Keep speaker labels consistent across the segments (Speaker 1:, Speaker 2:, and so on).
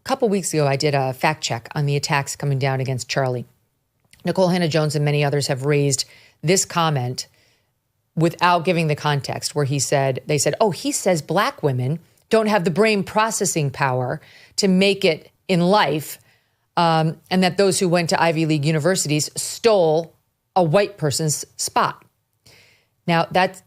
Speaker 1: couple weeks ago, I did a fact check on the attacks coming down against Charlie. Nicole Hannah-Jones and many others have raised this comment without giving the context, where they said, oh, he says black women don't have the brain processing power to make it in life, and that those who went to Ivy League universities stole a white person's spot. Now, that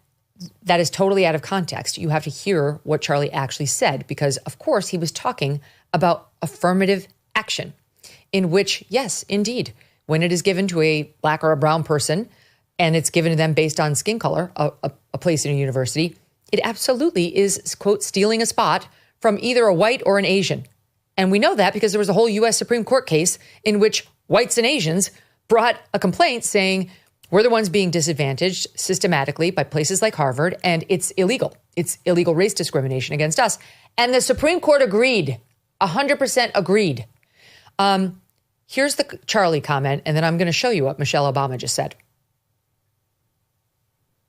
Speaker 1: is totally out of context. You have to hear what Charlie actually said, because, of course, he was talking about affirmative action, in which, yes, indeed, when it is given to a black or a brown person, and it's given to them based on skin color, a place in a university, it absolutely is, quote, stealing a spot from either a white or an Asian. And we know that because there was a whole U.S. Supreme Court case in which whites and Asians brought a complaint saying we're the ones being disadvantaged systematically by places like Harvard, and it's illegal. It's illegal race discrimination against us. And the Supreme Court agreed, 100% agreed. Here's the Charlie comment, and then I'm going to show you what Michelle Obama just said.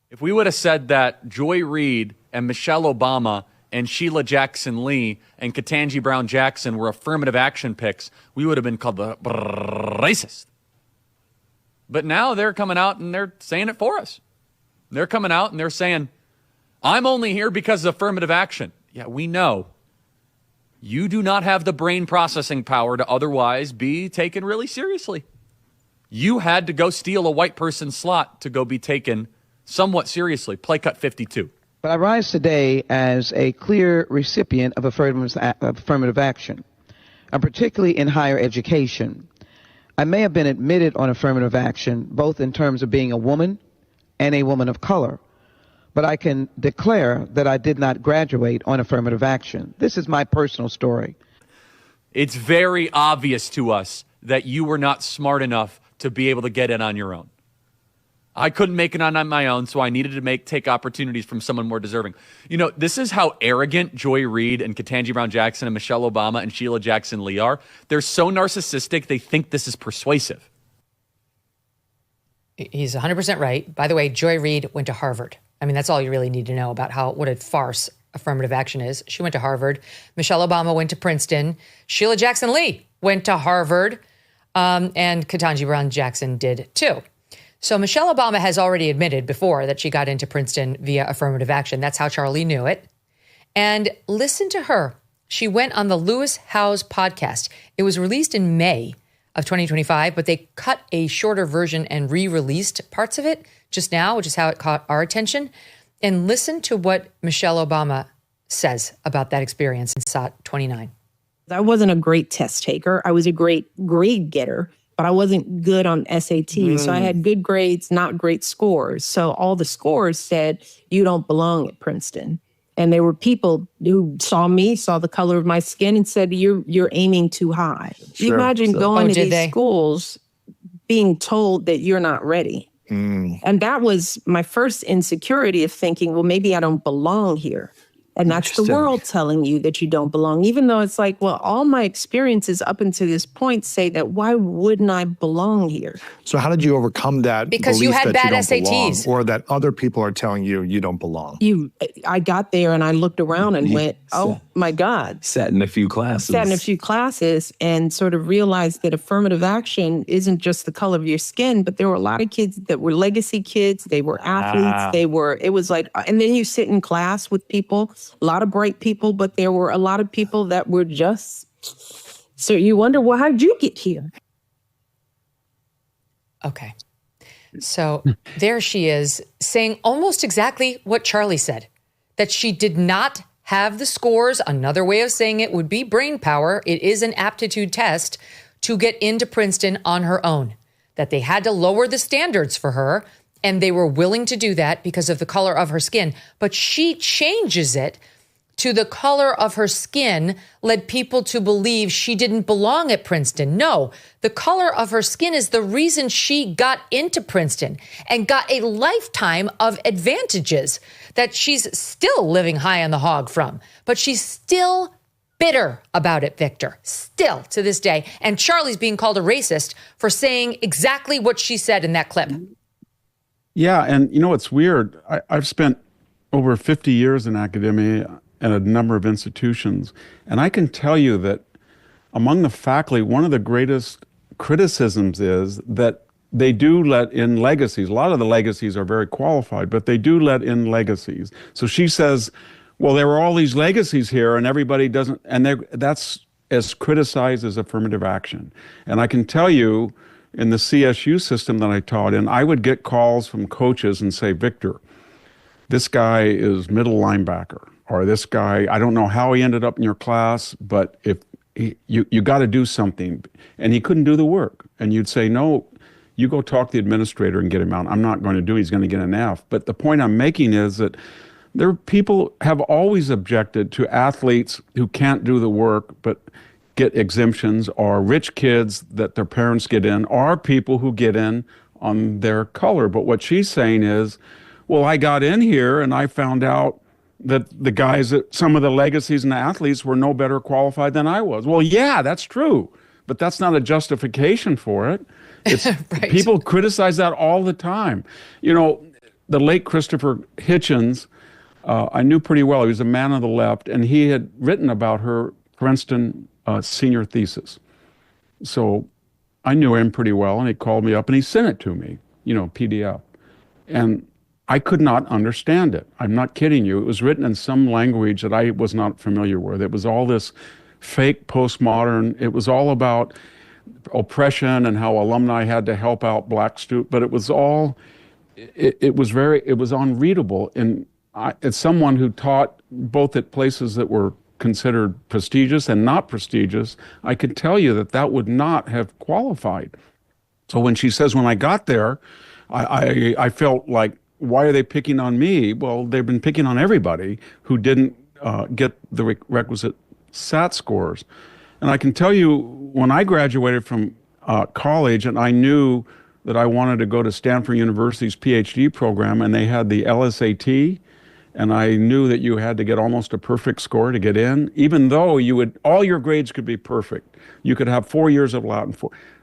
Speaker 2: If we would have said that Joy Reid and Michelle Obama and Sheila Jackson Lee and Ketanji Brown Jackson were affirmative action picks, we would have been called the racist. But now they're coming out and they're saying it for us. They're coming out and they're saying, I'm only here because of affirmative action. Yeah, we know. You do not have the brain processing power to otherwise be taken really seriously. You had to go steal a white person's slot to go be taken somewhat seriously. Play cut 52.
Speaker 3: But I rise today as a clear recipient of affirmative action, particularly in higher education. I may have been admitted on affirmative action, both in terms of being a woman and a woman of color, but I can declare that I did not graduate on affirmative action. This is my personal story.
Speaker 2: It's very obvious to us that you were not smart enough to be able to get in on your own. I couldn't make it on my own, so I needed to take opportunities from someone more deserving. You know, this is how arrogant Joy Reid and Ketanji Brown Jackson and Michelle Obama and Sheila Jackson Lee are. They're so narcissistic, they think this is persuasive.
Speaker 1: He's 100% right. By the way, Joy Reid went to Harvard. I mean, that's all you really need to know about what a farce affirmative action is. She went to Harvard. Michelle Obama went to Princeton. Sheila Jackson Lee went to Harvard. And Ketanji Brown Jackson did too. So Michelle Obama has already admitted before that she got into Princeton via affirmative action. That's how Charlie knew it. And listen to her. She went on the Lewis Howes podcast. It was released in May of 2025, but they cut a shorter version and re-released parts of it just now, which is how it caught our attention. And listen to what Michelle Obama says about that experience in SOT 29.
Speaker 4: I wasn't a great test taker. I was a great grade getter, but I wasn't good on SAT. So I had good grades, not great scores. So all the scores said, you don't belong at Princeton. And there were people who saw me, saw the color of my skin and said, you're aiming too high. Sure. Imagine going to these schools being told that you're not ready. And that was my first insecurity of thinking, well, maybe I don't belong here. And that's the world telling you that you don't belong, even though it's like, well, all my experiences up until this point say that why wouldn't I belong here?
Speaker 5: So how did you overcome that?
Speaker 1: Because you had bad SATs.
Speaker 5: Or that other people are telling you you don't belong?
Speaker 4: I got there and I looked around and went, oh my God.
Speaker 6: Sat in a few classes
Speaker 4: and sort of realized that affirmative action isn't just the color of your skin, but there were a lot of kids that were legacy kids. They were athletes. It was like, and then you sit in class with people, a lot of bright people, but there were a lot of people that were just, so you wonder, well, how did you get here?
Speaker 1: Okay. So there she is saying almost exactly what Charlie said, that she did not have the scores. Another way of saying it would be brain power. It is an aptitude test to get into Princeton on her own, that they had to lower the standards for her. And they were willing to do that because of the color of her skin. But she changes it to the color of her skin led people to believe she didn't belong at Princeton. No, the color of her skin is the reason she got into Princeton and got a lifetime of advantages that she's still living high on the hog from. But she's still bitter about it, Victor, still to this day. And Charlie's being called a racist for saying exactly what she said in that clip.
Speaker 7: Yeah, and you know what's weird? I've spent over 50 years in academia at a number of institutions, and I can tell you that among the faculty, one of the greatest criticisms is that they do let in legacies. A lot of the legacies are very qualified, but they do let in legacies. So she says, well, there are all these legacies here and everybody doesn't, and that's as criticized as affirmative action. And I can tell you, in the CSU system that I taught in, I would get calls from coaches and say, Victor, this guy is middle linebacker, or this guy, I don't know how he ended up in your class, but if you got to do something. And he couldn't do the work. And you'd say, no, you go talk to the administrator and get him out. I'm not going to do it. He's going to get an F. But the point I'm making is that people have always objected to athletes who can't do the work but get exemptions, or rich kids that their parents get in, or people who get in on their color. But what she's saying is, well, I got in here and I found out that the guys, that some of the legacies and the athletes were no better qualified than I was. Well, yeah, that's true, but that's not a justification for it. It's, right. People criticize that all the time. You know, the late Christopher Hitchens, I knew pretty well. He was a man of the left, and he had written about her Princeton senior thesis. So I knew him pretty well, and he called me up and he sent it to me, PDF. And I could not understand it. I'm not kidding you. It was written in some language that I was not familiar with. It was all this fake postmodern. It was all about oppression and how alumni had to help out black students. But it was all, it was unreadable. And as someone who taught both at places that were considered prestigious and not prestigious, I could tell you that would not have qualified. So when she says, when I got there, I felt like, why are they picking on me? Well, they've been picking on everybody who didn't get the requisite SAT scores. And I can tell you, when I graduated from college and I knew that I wanted to go to Stanford University's PhD program, and they had the LSAT, and I knew that you had to get almost a perfect score to get in, even though all your grades could be perfect. You could have 4 years of Latin.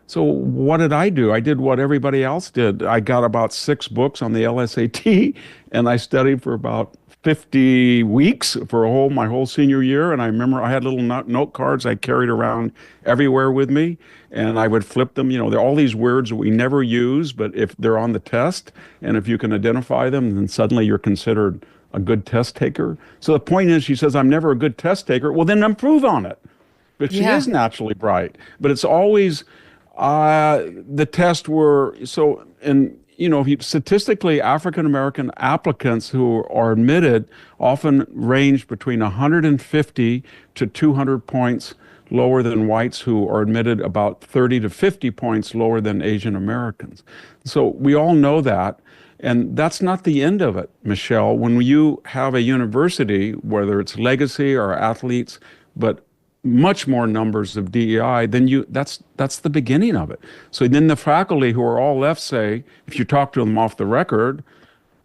Speaker 7: So what did I do? I did what everybody else did. I got about 6 books on the LSAT, and I studied for about 50 weeks for my whole senior year. And I remember I had little note cards I carried around everywhere with me, and I would flip them. There are all these words that we never use, but if they're on the test, and if you can identify them, then suddenly you're considered a good test taker. So the point is, she says, I'm never a good test taker. Well, then improve on it. But she is naturally bright. But it's always the tests were so, and statistically, African-American applicants who are admitted often range between 150 to 200 points lower than whites, who are admitted about 30 to 50 points lower than Asian Americans. So we all know that. And that's not the end of it, Michelle. When you have a university, whether it's legacy or athletes, but much more numbers of DEI, then that's the beginning of it. So then the faculty, who are all left, say, if you talk to them off the record,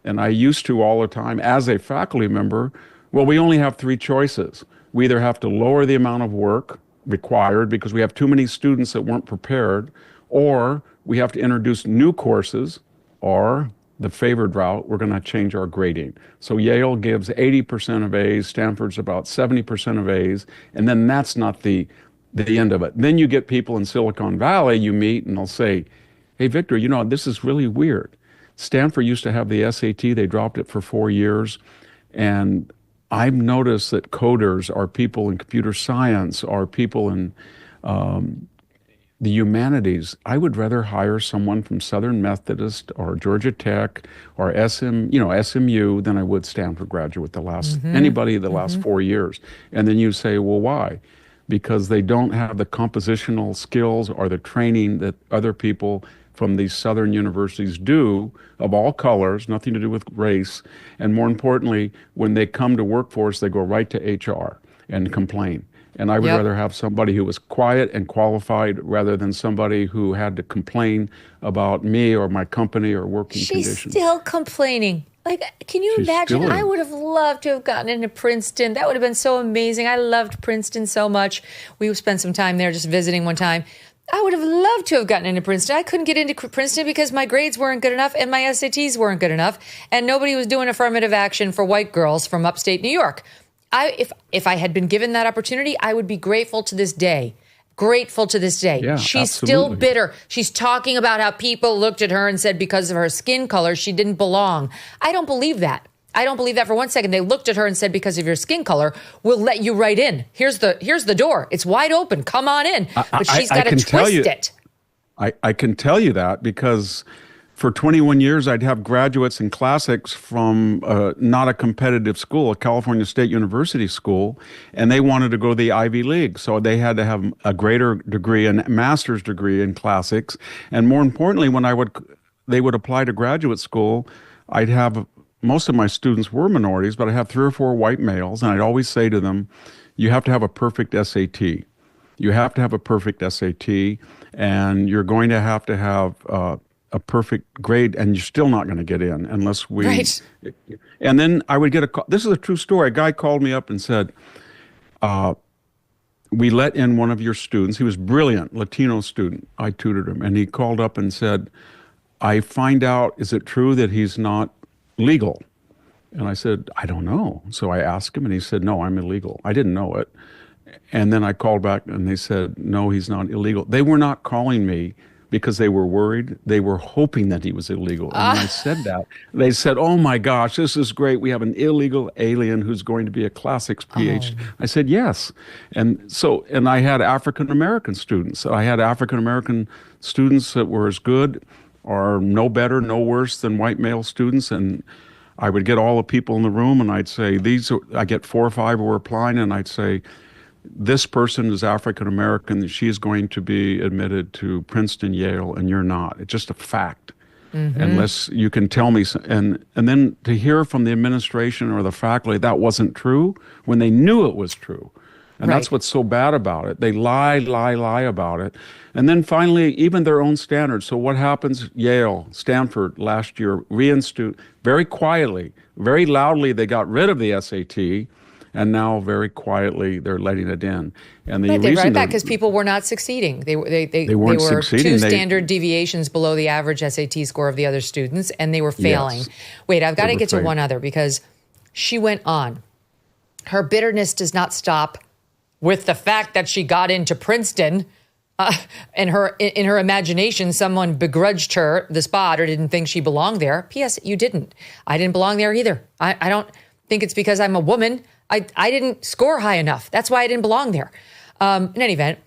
Speaker 7: and I used to all the time as a faculty member, well, we only have 3 choices. We either have to lower the amount of work required because we have too many students that weren't prepared, or we have to introduce new courses, or the favored route, we're going to change our grading. So Yale gives 80% of A's, Stanford's about 70% of A's, and then that's not the end of it. Then you get people in Silicon Valley you meet, and they'll say, hey, Victor, this is really weird. Stanford used to have the SAT, they dropped it for 4 years, and I've noticed that coders are people in computer science, are people in the humanities. I would rather hire someone from Southern Methodist or Georgia Tech or SMU than I would Stanford graduate anybody the last 4 years. And then you say, well, why? Because they don't have the compositional skills or the training that other people from these Southern universities do, of all colors, nothing to do with race. And more importantly, when they come to workforce, they go right to HR and complain. And I would rather have somebody who was quiet and qualified rather than somebody who had to complain about me or my company or working conditions.
Speaker 1: She's still complaining. Can you imagine? I would have loved to have gotten into Princeton. That would have been so amazing. I loved Princeton so much. We spent some time there just visiting one time. I would have loved to have gotten into Princeton. I couldn't get into Princeton because my grades weren't good enough and my SATs weren't good enough. And nobody was doing affirmative action for white girls from upstate New York. If I had been given that opportunity, I would be grateful to this day grateful to this day.
Speaker 7: Yeah,
Speaker 1: She's
Speaker 7: absolutely.
Speaker 1: still bitter. She's talking about how people looked at her and said because of her skin color, she didn't belong. I don't believe that. I don't believe that for one second. They looked at her and said, because of your skin color, we'll let you right in. Here's the door. It's wide open. Come on in. But she's got to twist it.
Speaker 7: I can tell you that because for 21 years, I'd have graduates in classics from not a competitive school, a California State University school, and they wanted to go to the Ivy League. So they had to have a greater degree, a master's degree in classics. And more importantly, when they would apply to graduate school, I'd have, most of my students were minorities, but I have 3 or 4 white males, and I'd always say to them, you have to have a perfect SAT. You have to have a perfect SAT, and you're going to have a perfect grade, and you're still not going to get in unless we. Right. And then I would get a call. This is a true story. A guy called me up and said, we let in one of your students. He was brilliant, Latino student. I tutored him, and he called up and said, I find out, is it true that he's not legal? And I said, I don't know. So I asked him, and he said, no, I'm illegal. I didn't know it. And then I called back, and they said, no, he's not illegal. They were not calling me because they were worried. They were hoping that he was illegal. And when I said that, they said, oh my gosh, this is great. We have an illegal alien who's going to be a classics PhD. I said, yes. And I had African-American students. I had African-American students that were as good or no better, no worse than white male students. And I would get all the people in the room, and I'd say, I get 4 or 5 who were applying, and I'd say, this person is African American, she is going to be admitted to Princeton, Yale, and you're not. It's just a fact. Unless you can tell me. And then to hear from the administration or the faculty that wasn't true when they knew it was true. And that's what's so bad about it. They lie about it. And then finally, even their own standards. So what happens? Yale, Stanford last year reinstitute very quietly, very loudly, they got rid of the SAT. And now, very quietly, they're letting it in. And the
Speaker 1: they brought it back because people were not succeeding. They were
Speaker 7: succeeding.
Speaker 1: 2 standard deviations below the average SAT score of the other students, and they were failing. Yes. Wait, I've got to get to one other because she went on. Her bitterness does not stop with the fact that she got into Princeton. In her imagination, someone begrudged her the spot or didn't think she belonged there. P.S. You didn't. I didn't belong there either. I don't think it's because I'm a woman. I didn't score high enough. That's why I didn't belong there. In any event,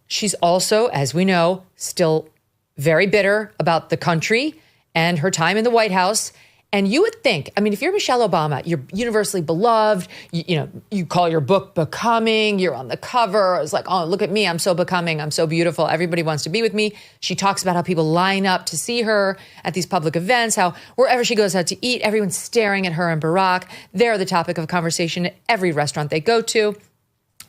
Speaker 1: she's also, as we know, still very bitter about the country and her time in the White House. And you would think, I mean, if you're Michelle Obama, you're universally beloved, you call your book Becoming, you're on the cover. It's like, oh, look at me, I'm so becoming, I'm so beautiful, everybody wants to be with me. She talks about how people line up to see her at these public events, how wherever she goes out to eat, everyone's staring at her and Barack. They're the topic of conversation at every restaurant they go to.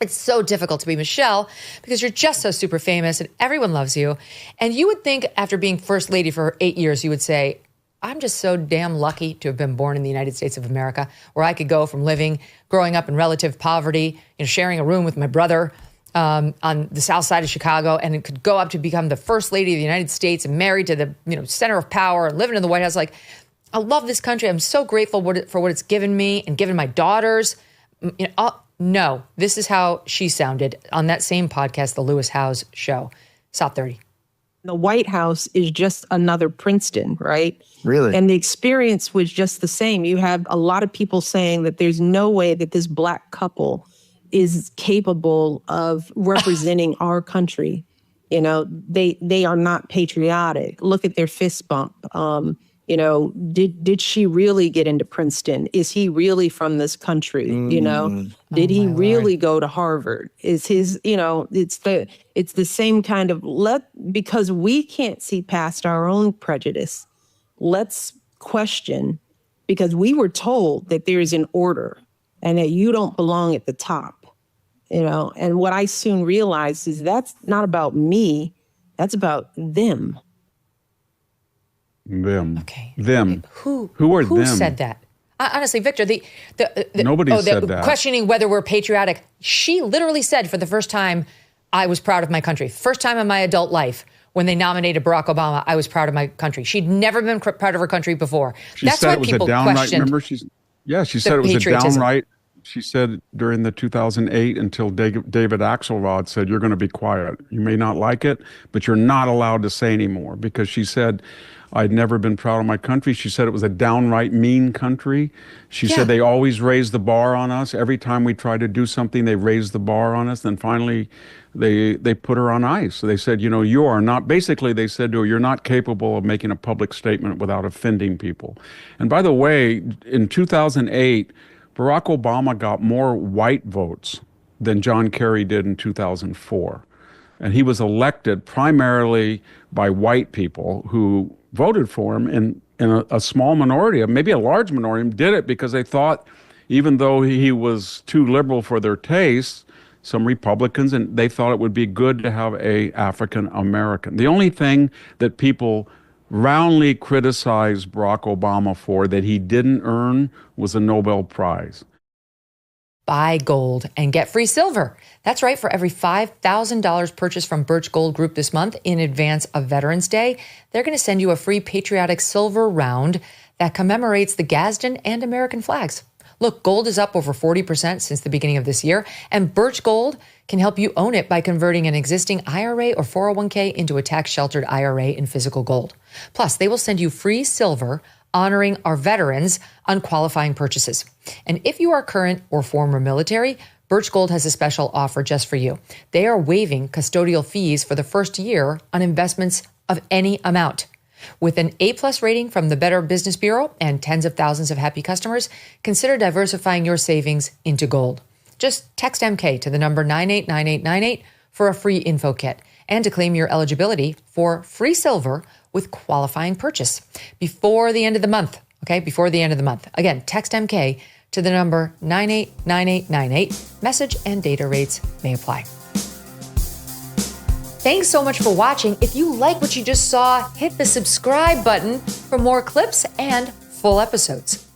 Speaker 1: It's so difficult to be Michelle because you're just so super famous and everyone loves you. And you would think after being first lady for 8 years, you would say, I'm just so damn lucky to have been born in the United States of America, where I could go from growing up in relative poverty, sharing a room with my brother on the south side of Chicago, and it could go up to become the first lady of the United States and married to the center of power and living in the White House. Like, I love this country. I'm so grateful for what it's given me and given my daughters. No, this is how she sounded on that same podcast, The Lewis Howes Show. Stop 30.
Speaker 4: The White House is just another Princeton, right?
Speaker 5: Really?
Speaker 4: And the experience was just the same. You have a lot of people saying that there's no way that this Black couple is capable of representing our country. They are not patriotic. Look at their fist bump. Did she really get into Princeton? Is he really from this country? Did he really go to Harvard? Is his, it's the same kind of because we can't see past our own prejudice. Let's question, because we were told that there is an order and that you don't belong at the top, and what I soon realized is that's not about me. That's about them.
Speaker 7: Them.
Speaker 1: Okay.
Speaker 7: Them.
Speaker 1: Who
Speaker 7: are them?
Speaker 1: Who said that? Honestly, Victor,
Speaker 7: Nobody said that.
Speaker 1: Questioning whether we're patriotic. She literally said for the first time, I was proud of my country. First time in my adult life when they nominated Barack Obama, I was proud of my country. She'd never been proud of her country before.
Speaker 7: That's why people question. Remember, she said it was a downright She said during the 2008 until David Axelrod said, you're going to be quiet. You may not like it, but you're not allowed to say anymore, because she said, I'd never been proud of my country. She said it was a downright mean country. She said they always raised the bar on us. Every time we tried to do something, they raised the bar on us. Then finally, they put her on ice. So they said, you are not, basically they said to her, you're not capable of making a public statement without offending people. And by the way, in 2008, Barack Obama got more white votes than John Kerry did in 2004. And he was elected primarily by white people who voted for him, and a small minority, maybe a large minority, did it because they thought, even though he was too liberal for their tastes, some Republicans, and they thought it would be good to have a African American. The only thing that people roundly criticized Barack Obama for that he didn't earn was a Nobel Prize.
Speaker 1: Buy gold and get free silver. That's right. For every $5,000 purchased from Birch Gold Group this month in advance of Veterans Day, they're going to send you a free patriotic silver round that commemorates the Gadsden and American flags. Look, gold is up over 40% since the beginning of this year, and Birch Gold can help you own it by converting an existing IRA or 401k into a tax-sheltered IRA in physical gold. Plus, they will send you free silver honoring our veterans on qualifying purchases. And if you are current or former military, Birch Gold has a special offer just for you. They are waiving custodial fees for the first year on investments of any amount. With an A+ rating from the Better Business Bureau and tens of thousands of happy customers, consider diversifying your savings into gold. Just text MK to the number 989898 for a free info kit and to claim your eligibility for free silver with qualifying purchase before the end of the month. Okay, before the end of the month. Again, text MK to the number 989898. Message and data rates may apply. Thanks so much for watching. If you like what you just saw, hit the subscribe button for more clips and full episodes.